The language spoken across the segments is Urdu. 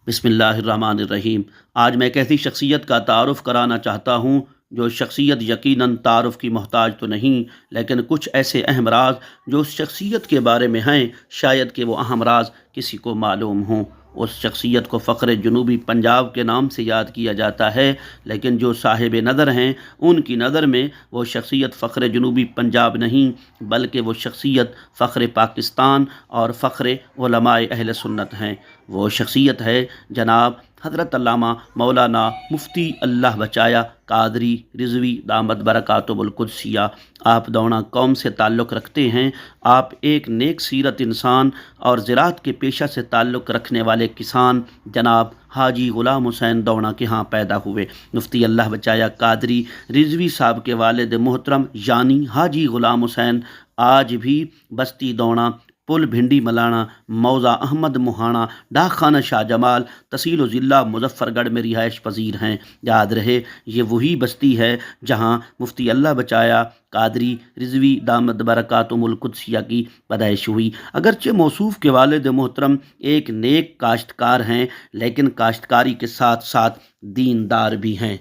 بسم اللہ الرحمن الرحیم۔ آج میں ایک ایسی شخصیت کا تعارف کرانا چاہتا ہوں جو شخصیت یقیناً تعارف کی محتاج تو نہیں، لیکن کچھ ایسے اہم راز جو اس شخصیت کے بارے میں ہیں شاید کہ وہ اہم راز کسی کو معلوم ہوں۔ اس شخصیت کو فخر جنوبی پنجاب کے نام سے یاد کیا جاتا ہے، لیکن جو صاحب نظر ہیں ان کی نظر میں وہ شخصیت فخر جنوبی پنجاب نہیں بلکہ وہ شخصیت فخر پاکستان اور فخر علماء اہل سنت ہیں۔ وہ شخصیت ہے جناب حضرت علامہ مولانا مفتی اللہ بچایا قادری رضوی دامت برکاتہ القدسیہ۔ آپ دونا قوم سے تعلق رکھتے ہیں۔ آپ ایک نیک سیرت انسان اور زراعت کے پیشہ سے تعلق رکھنے والے کسان جناب حاجی غلام حسین دونا کے ہاں پیدا ہوئے۔ مفتی اللہ بچایا قادری رضوی صاحب کے والد محترم یعنی حاجی غلام حسین آج بھی بستی دونا پل بھنڈی ملانا موضع احمد مہانا ڈاک خانہ شاہ جمال تحصیل و ضلع مظفر گڑھ میں رہائش پذیر ہیں۔ یاد رہے یہ وہی بستی ہے جہاں مفتی اللہ بچایا قادری رضوی دامت برکاتہ القدسیہ کی پیدائش ہوئی۔ اگرچہ موصوف کے والد محترم ایک نیک کاشتکار ہیں، لیکن کاشتکاری کے ساتھ ساتھ دیندار بھی ہیں۔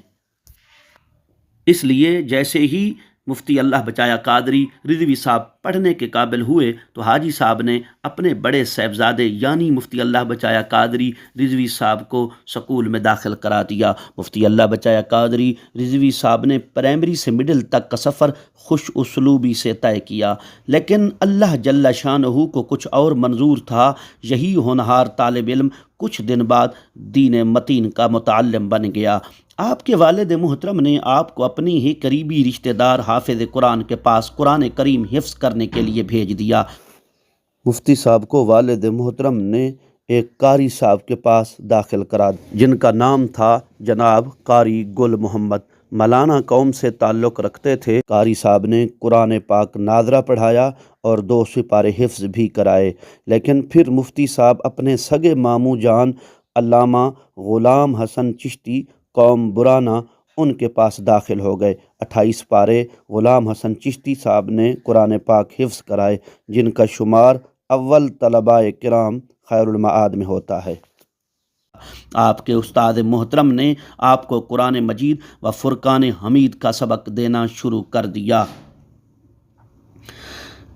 اس لیے جیسے ہی مفتی اللہ بچایا قادری رضوی صاحب پڑھنے کے قابل ہوئے تو حاجی صاحب نے اپنے بڑے صاحبزادے یعنی مفتی اللہ بچایا قادری رضوی صاحب کو سکول میں داخل کرا دیا۔ مفتی اللہ بچایا قادری رضوی صاحب نے پرائمری سے مڈل تک کا سفر خوش اسلوبی سے طے کیا، لیکن اللہ جل شانہ کو کچھ اور منظور تھا۔ یہی ہونہار طالب علم کچھ دن بعد دین متین کا متعلم بن گیا۔ آپ کے والد محترم نے آپ کو اپنی ہی قریبی رشتہ دار حافظ قرآن کے پاس قرآن کریم حفظ کرنے کے لیے بھیج دیا۔ مفتی صاحب کو والد محترم نے ایک قاری صاحب کے پاس داخل کرا جن کا نام تھا جناب قاری گل محمد۔ ملانا قوم سے تعلق رکھتے تھے۔ قاری صاحب نے قرآن پاک ناظرہ پڑھایا اور 2 سپارے حفظ بھی کرائے، لیکن پھر مفتی صاحب اپنے سگے ماموں جان علامہ غلام حسن چشتی قوم برانا ان کے پاس داخل ہو گئے۔ 28 پارے غلام حسن چشتی صاحب نے قرآن پاک حفظ کرائے، جن کا شمار اول طلباء کرام خیر المعاد میں ہوتا ہے۔ آپ کے استاد محترم نے آپ کو قرآن مجید و فرقان حمید کا سبق دینا شروع کر دیا۔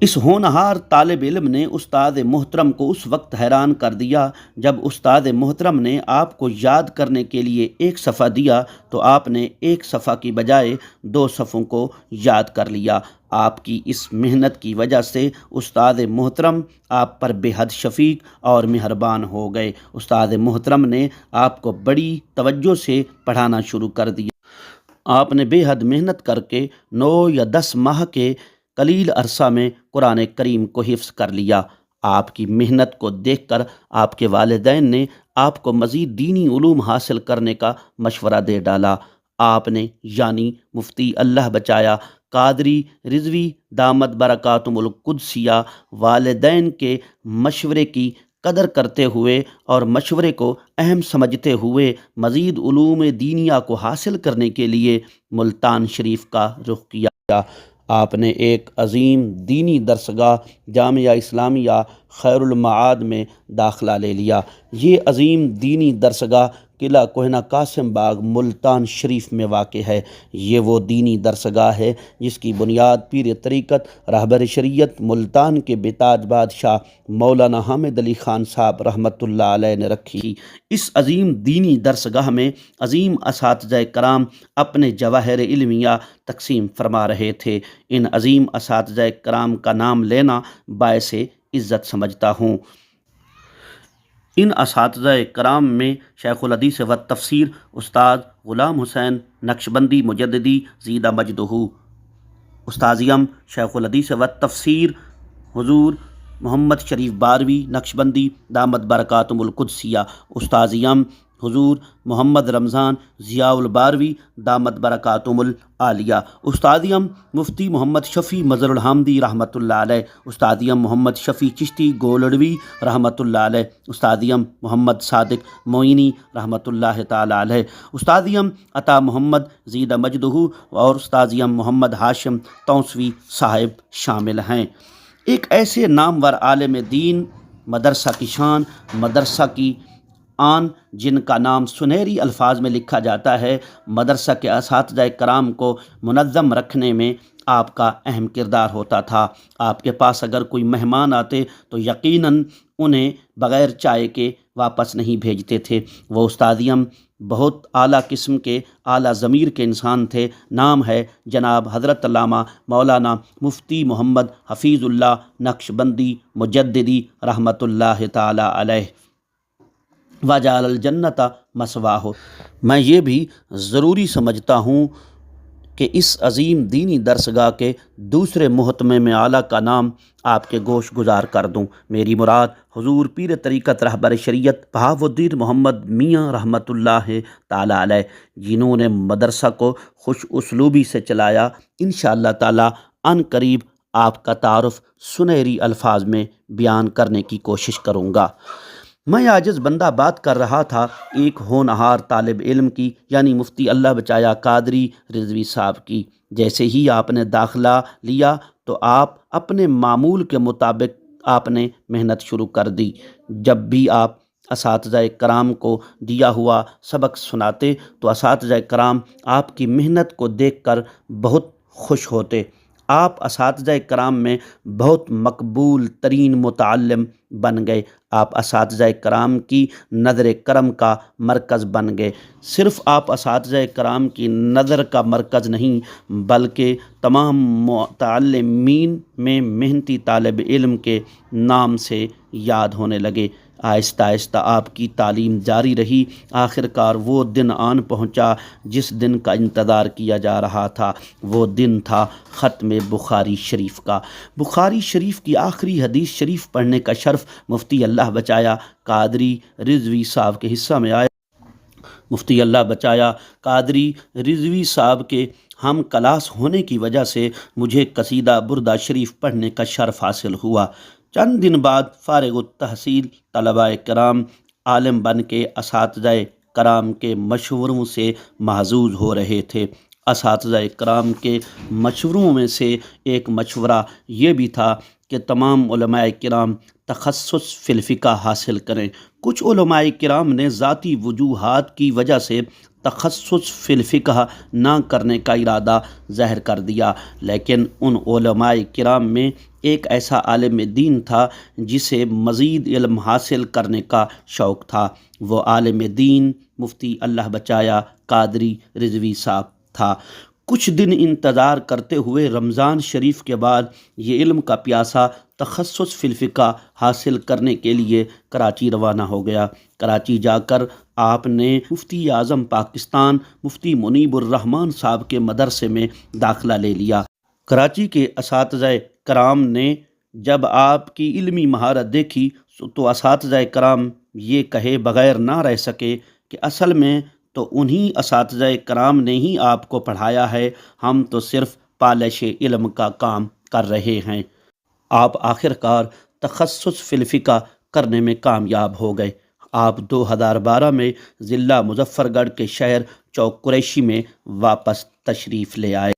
اس ہونہار طالب علم نے استاد محترم کو اس وقت حیران کر دیا جب استاد محترم نے آپ کو یاد کرنے کے لیے 1 صفحہ دیا تو آپ نے 1 صفحہ کی بجائے 2 صفحوں کو یاد کر لیا۔ آپ کی اس محنت کی وجہ سے استاد محترم آپ پر بے حد شفیق اور مہربان ہو گئے۔ استاد محترم نے آپ کو بڑی توجہ سے پڑھانا شروع کر دیا۔ آپ نے بے حد محنت کر کے 9 یا 10 ماہ کے قلیل عرصہ میں قرآن کریم کو حفظ کر لیا۔ آپ کی محنت کو دیکھ کر آپ کے والدین نے آپ کو مزید دینی علوم حاصل کرنے کا مشورہ دے ڈالا۔ آپ نے یعنی مفتی اللہ بچایا قادری رضوی دامت برکاتہ القدسیہ والدین کے مشورے کی قدر کرتے ہوئے اور مشورے کو اہم سمجھتے ہوئے مزید علوم دینیہ کو حاصل کرنے کے لیے ملتان شریف کا رخ کیا۔ آپ نے ایک عظیم دینی درسگاہ جامعہ اسلامیہ خیر المعاد میں داخلہ لے لیا۔ یہ عظیم دینی درسگاہ قلعہ کوہنہ قاسم باغ ملتان شریف میں واقع ہے۔ یہ وہ دینی درسگاہ ہے جس کی بنیاد پیر طریقت رہبر شریعت ملتان کے بتاج بادشاہ مولانا حامد علی خان صاحب رحمۃ اللہ علیہ نے رکھی۔ اس عظیم دینی درسگاہ میں عظیم اساتذہ کرام اپنے جواہر علمیہ تقسیم فرما رہے تھے۔ ان عظیم اساتذہ کرام کا نام لینا باعث عزت سمجھتا ہوں۔ ان اساتذہ کرام میں شیخ الحدیث و تفسیر استاد غلام حسین نقشبندی مجددی زیدہ مجدہ، استاذیم شیخ الحدیث و تفسیر حضور محمد شریف باروی نقشبندی دامت برکاتہ القدسیہ، استاذیم حضور محمد رمضان ضیاء الباروی دامت برکاتہ العالیہ، استادیم مفتی محمد شفیع مظہر الحامدی رحمۃ اللہ علیہ، استادیم محمد شفیع چشتی گولڑوی رحمۃ اللہ علیہ، استادیم محمد صادق معینی رحمۃ اللہ تعالی علیہ، استادیم عطا محمد زیدہ مجدہ اور استادیم محمد ہاشم توسوی صاحب شامل ہیں۔ ایک ایسے نامور عالم دین، مدرسہ کی شان، مدرسہ کی آن جن کا نام سنہری الفاظ میں لکھا جاتا ہے، مدرسہ کے اساتذہ کرام کو منظم رکھنے میں آپ کا اہم کردار ہوتا تھا۔ آپ کے پاس اگر کوئی مہمان آتے تو یقیناً انہیں بغیر چائے کے واپس نہیں بھیجتے تھے۔ وہ استادیم بہت اعلیٰ قسم کے اعلیٰ ضمیر کے انسان تھے۔ نام ہے جناب حضرت علامہ مولانا مفتی محمد حفیظ اللہ نقشبندی مجددی رحمۃ اللہ تعالی علیہ، وجعل الجنت مثواہ۔ میں یہ بھی ضروری سمجھتا ہوں کہ اس عظیم دینی درسگاہ کے دوسرے محتمے میں اعلیٰ کا نام آپ کے گوش گزار کر دوں۔ میری مراد حضور پیر طریقت رہبر شریعت بہاؤالدین محمد میاں رحمۃ اللہ تعالی علیہ، جنہوں نے مدرسہ کو خوش اسلوبی سے چلایا۔ انشاءاللہ تعالی عن قریب آپ کا تعارف سنہری الفاظ میں بیان کرنے کی کوشش کروں گا۔ میں عاجز بندہ بات کر رہا تھا ایک ہونہار طالب علم کی، یعنی مفتی اللہ بچایا قادری رضوی صاحب کی۔ جیسے ہی آپ نے داخلہ لیا تو آپ اپنے معمول کے مطابق آپ نے محنت شروع کر دی۔ جب بھی آپ اساتذہ کرام کو دیا ہوا سبق سناتے تو اساتذہ کرام آپ کی محنت کو دیکھ کر بہت خوش ہوتے۔ آپ اساتذہ کرام میں بہت مقبول ترین متعلم بن گئے۔ آپ اساتذہ کرام کی نظر کرم کا مرکز بن گئے۔ صرف آپ اساتذہ کرام کی نظر کا مرکز نہیں بلکہ تمام متعلمین میں محنتی طالب علم کے نام سے یاد ہونے لگے۔ آہستہ آہستہ آپ کی تعلیم جاری رہی۔ آخرکار وہ دن آن پہنچا جس دن کا انتظار کیا جا رہا تھا۔ وہ دن تھا ختم بخاری شریف کا۔ بخاری شریف کی آخری حدیث شریف پڑھنے کا شرف مفتی اللہ بچایا قادری رضوی صاحب کے حصہ میں آیا۔ مفتی اللہ بچایا قادری رضوی صاحب کے ہم کلاس ہونے کی وجہ سے مجھے قصیدہ بردہ شریف پڑھنے کا شرف حاصل ہوا۔ چند دن بعد فارغ التحصیل طلباء کرام عالم بن کے اساتذہ کرام کے مشوروں سے محظوظ ہو رہے تھے۔ اساتذہ کرام کے مشوروں میں سے ایک مشورہ یہ بھی تھا کہ تمام علماء کرام تخصص فی الفقہ حاصل کریں۔ کچھ علماء کرام نے ذاتی وجوہات کی وجہ سے تخصص فی الفقہ نہ کرنے کا ارادہ ظاہر کر دیا، لیکن ان علماء کرام میں ایک ایسا عالم دین تھا جسے مزید علم حاصل کرنے کا شوق تھا۔ وہ عالم دین مفتی اللہ بچایا قادری رضوی صاحب تھا۔ کچھ دن انتظار کرتے ہوئے رمضان شریف کے بعد یہ علم کا پیاسا تخصص فی الفقہ حاصل کرنے کے لیے کراچی روانہ ہو گیا۔ کراچی جا کر آپ نے مفتی اعظم پاکستان مفتی منیب الرحمن صاحب کے مدرسے میں داخلہ لے لیا۔ کراچی کے اساتذہ کرام نے جب آپ کی علمی مہارت دیکھی تو اساتذہ کرام یہ کہے بغیر نہ رہ سکے کہ اصل میں تو انہی اساتذہ کرام نے ہی آپ کو پڑھایا ہے، ہم تو صرف پالش علم کا کام کر رہے ہیں۔ آپ آخرکار تخصص فی الفقہ کرنے میں کامیاب ہو گئے۔ آپ 2012 میں ضلع مظفر گڑھ کے شہر چوک قریشی میں واپس تشریف لے آئے۔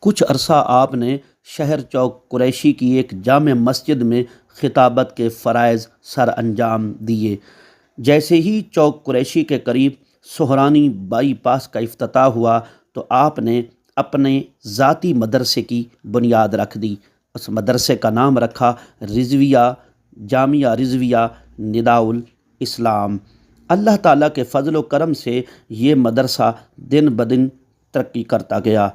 کچھ عرصہ آپ نے شہر چوک قریشی کی ایک جامع مسجد میں خطابت کے فرائض سر انجام دیے۔ جیسے ہی چوک قریشی کے قریب سہرانی بائی پاس کا افتتاح ہوا تو آپ نے اپنے ذاتی مدرسے کی بنیاد رکھ دی۔ اس مدرسے کا نام رکھا رضویہ جامعہ رضویہ نداء الاسلام۔ اللہ تعالیٰ کے فضل و کرم سے یہ مدرسہ دن بدن ترقی کرتا گیا۔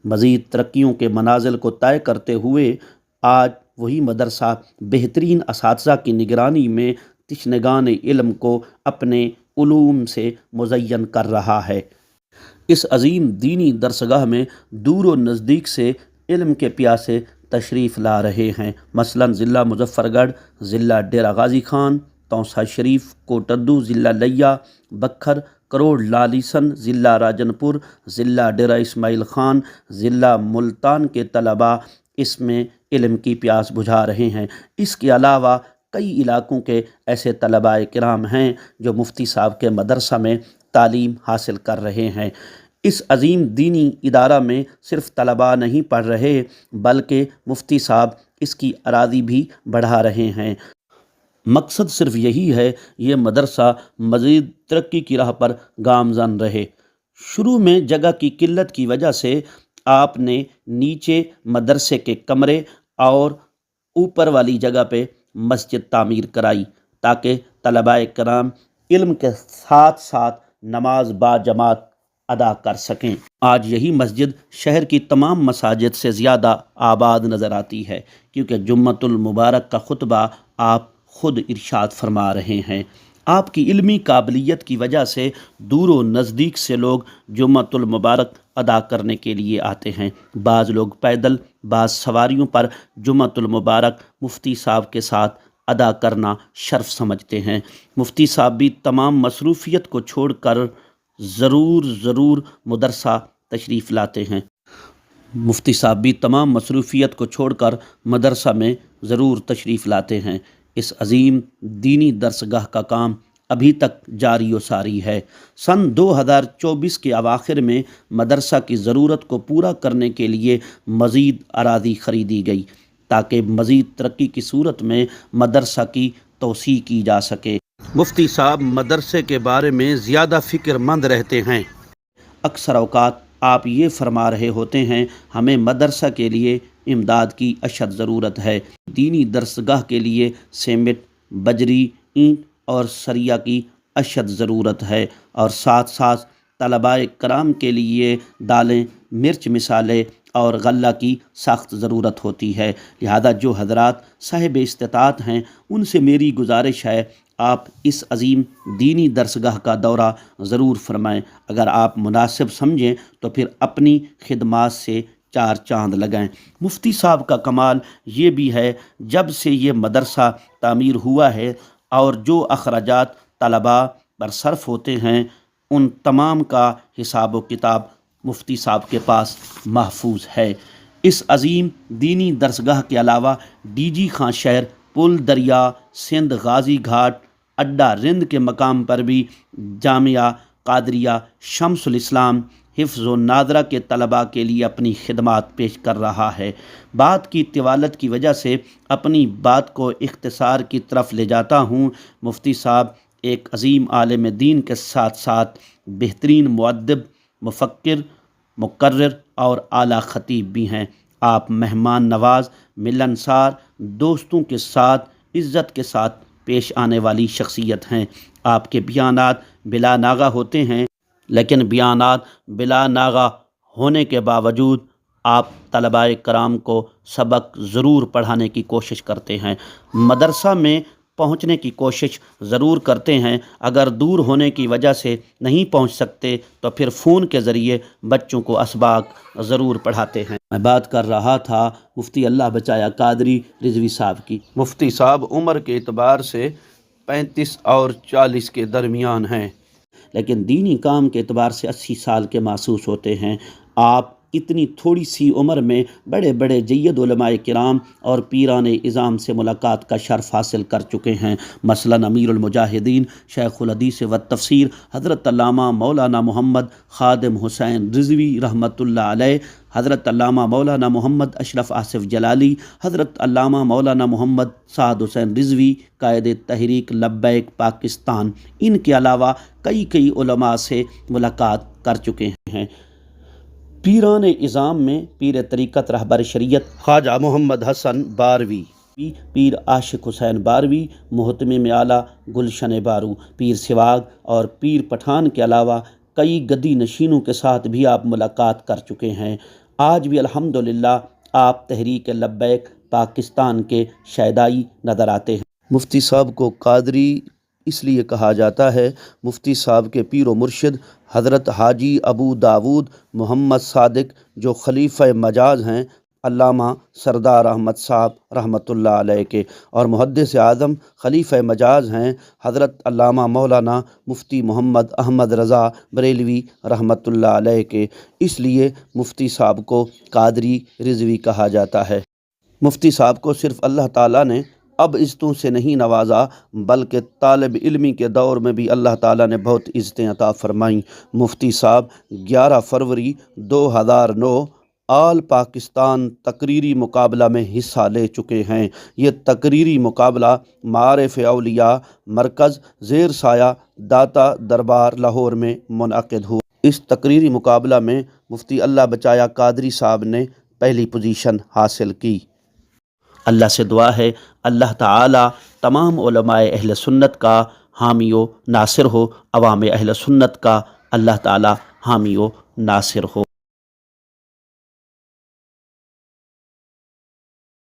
مزید ترقیوں کے منازل کو طے کرتے ہوئے آج وہی مدرسہ بہترین اساتذہ کی نگرانی میں تشنگان علم کو اپنے علوم سے مزین کر رہا ہے۔ اس عظیم دینی درسگاہ میں دور و نزدیک سے علم کے پیاسے تشریف لا رہے ہیں۔ مثلاً ضلع مظفر گڑھ، ضلع ڈیرہ غازی خان، توسہ شریف، کوٹدو، ضلع لیا، بکھر، کروڑ لالیسن، ضلع راجن پور، ضلع ڈیرہ اسماعیل خان، ضلع ملتان کے طلباء اس میں علم کی پیاس بجھا رہے ہیں۔ اس کے علاوہ کئی علاقوں کے ایسے طلباء کرام ہیں جو مفتی صاحب کے مدرسہ میں تعلیم حاصل کر رہے ہیں۔ اس عظیم دینی ادارہ میں صرف طلباء نہیں پڑھ رہے بلکہ مفتی صاحب اس کی اراضی بھی بڑھا رہے ہیں۔ مقصد صرف یہی ہے یہ مدرسہ مزید ترقی کی راہ پر گامزن رہے۔ شروع میں جگہ کی قلت کی وجہ سے آپ نے نیچے مدرسے کے کمرے اور اوپر والی جگہ پہ مسجد تعمیر کرائی تاکہ طلباء کرام علم کے ساتھ ساتھ نماز با جماعت ادا کر سکیں۔ آج یہی مسجد شہر کی تمام مساجد سے زیادہ آباد نظر آتی ہے، کیونکہ جمعۃ المبارک کا خطبہ آپ خود ارشاد فرما رہے ہیں۔ آپ کی علمی قابلیت کی وجہ سے دور و نزدیک سے لوگ جمعۃ المبارک ادا کرنے کے لیے آتے ہیں۔ بعض لوگ پیدل، بعض سواریوں پر جمعۃ المبارک مفتی صاحب کے ساتھ ادا کرنا شرف سمجھتے ہیں۔ مفتی صاحب بھی تمام مصروفیت کو چھوڑ کر ضرور مدرسہ تشریف لاتے ہیں۔ مفتی صاحب بھی تمام مصروفیت کو چھوڑ کر مدرسہ میں ضرور تشریف لاتے ہیں۔ اس عظیم دینی درسگاہ کا کام ابھی تک جاری و ساری ہے۔ سن 2024 کے اواخر میں مدرسہ کی ضرورت کو پورا کرنے کے لیے مزید اراضی خریدی گئی تاکہ مزید ترقی کی صورت میں مدرسہ کی توسیع کی جا سکے۔ مفتی صاحب مدرسے کے بارے میں زیادہ فکر مند رہتے ہیں۔ اکثر اوقات آپ یہ فرما رہے ہوتے ہیں، ہمیں مدرسہ کے لیے امداد کی اشد ضرورت ہے۔ دینی درسگاہ کے لیے سیمنٹ، بجری، اینٹ اور سریا کی اشد ضرورت ہے، اور ساتھ ساتھ طلباء کرام کے لیے دالیں، مرچ مسالے اور غلہ کی سخت ضرورت ہوتی ہے۔ لہذا جو حضرات صاحب استطاعت ہیں ان سے میری گزارش ہے آپ اس عظیم دینی درسگاہ کا دورہ ضرور فرمائیں۔ اگر آپ مناسب سمجھیں تو پھر اپنی خدمات سے 4 چاند لگائیں۔ مفتی صاحب کا کمال یہ بھی ہے، جب سے یہ مدرسہ تعمیر ہوا ہے اور جو اخراجات طلباء پر صرف ہوتے ہیں ان تمام کا حساب و کتاب مفتی صاحب کے پاس محفوظ ہے۔ اس عظیم دینی درسگاہ کے علاوہ ڈی جی خان شہر، پل دریا، سندھ غازی گھاٹ، اڈا رند کے مقام پر بھی جامعہ قادریہ شمس الاسلام حفظ و نادرہ کے طلباء کے لیے اپنی خدمات پیش کر رہا ہے۔ بات کی طوالت کی وجہ سے اپنی بات کو اختصار کی طرف لے جاتا ہوں۔ مفتی صاحب ایک عظیم عالم دین کے ساتھ ساتھ بہترین مؤدب، مفکر، مقرر اور اعلیٰ خطیب بھی ہیں۔ آپ مہمان نواز، ملنسار، دوستوں کے ساتھ عزت کے ساتھ پیش آنے والی شخصیت ہیں۔ آپ کے بیانات بلا ناغہ ہوتے ہیں، لیکن بیانات بلا ناغہ ہونے کے باوجود آپ طلباء کرام کو سبق ضرور پڑھانے کی کوشش کرتے ہیں، مدرسہ میں پہنچنے کی کوشش ضرور کرتے ہیں۔ اگر دور ہونے کی وجہ سے نہیں پہنچ سکتے تو پھر فون کے ذریعے بچوں کو اسباق ضرور پڑھاتے ہیں۔ میں بات کر رہا تھا مفتی اللہ بچایا قادری رضوی صاحب کی۔ مفتی صاحب عمر کے اعتبار سے 35 اور 40 کے درمیان ہیں، لیکن دینی کام کے اعتبار سے 80 سال کے محسوس ہوتے ہیں۔ آپ اتنی تھوڑی سی عمر میں بڑے بڑے جید علماء کرام اور پیران اعظام سے ملاقات کا شرف حاصل کر چکے ہیں۔ مثلاً امیر المجاہدین شیخ الحدیث والتفسیر حضرت علامہ مولانا محمد خادم حسین رضوی رحمۃ اللہ علیہ، حضرت علامہ مولانا محمد اشرف آصف جلالی، حضرت علامہ مولانا محمد سعد حسین رضوی قائد تحریک لبیک پاکستان، ان کے علاوہ کئی علماء سے ملاقات کر چکے ہیں۔ پیران اعظام میں پیر طریقت رہبر شریعت خواجہ محمد حسن باروی، پیر عاشق حسین باروی، محتمم اعلیٰ گلشن بارو، پیر سواگ اور پیر پٹھان کے علاوہ کئی گدی نشینوں کے ساتھ بھی آپ ملاقات کر چکے ہیں۔ آج بھی الحمدللہ آپ تحریک لبیک پاکستان کے شیدائی نظر آتے ہیں۔ مفتی صاحب کو قادری اس لیے کہا جاتا ہے، مفتی صاحب کے پیر و مرشد حضرت حاجی ابو داود محمد صادق جو خلیفہ مجاز ہیں، علامہ سردار احمد صاحب رحمۃ اللہ علیہ کے، اور محدث اعظم خلیفہ مجاز ہیں حضرت علامہ مولانا مفتی محمد احمد رضا بریلوی رحمۃ اللہ علیہ کے، اس لیے مفتی صاحب کو قادری رضوی کہا جاتا ہے۔ مفتی صاحب کو صرف اللہ تعالیٰ نے اب عزتوں سے نہیں نوازا، بلکہ طالب علمی کے دور میں بھی اللہ تعالیٰ نے بہت عزتیں عطا فرمائیں۔ مفتی صاحب 11 فروری 2009 آل پاکستان تقریری مقابلہ میں حصہ لے چکے ہیں۔ یہ تقریری مقابلہ معارف اولیاء مرکز زیر سایہ داتا دربار لاہور میں منعقد ہوا۔ اس تقریری مقابلہ میں مفتی اللہ بچایا قادری صاحب نے پہلی پوزیشن حاصل کی۔ اللہ سے دعا ہے اللہ تعالی تمام علماء اہل سنت کا حامی و ناصر ہو، عوام اہل سنت کا اللہ تعالی حامی و ناصر ہو۔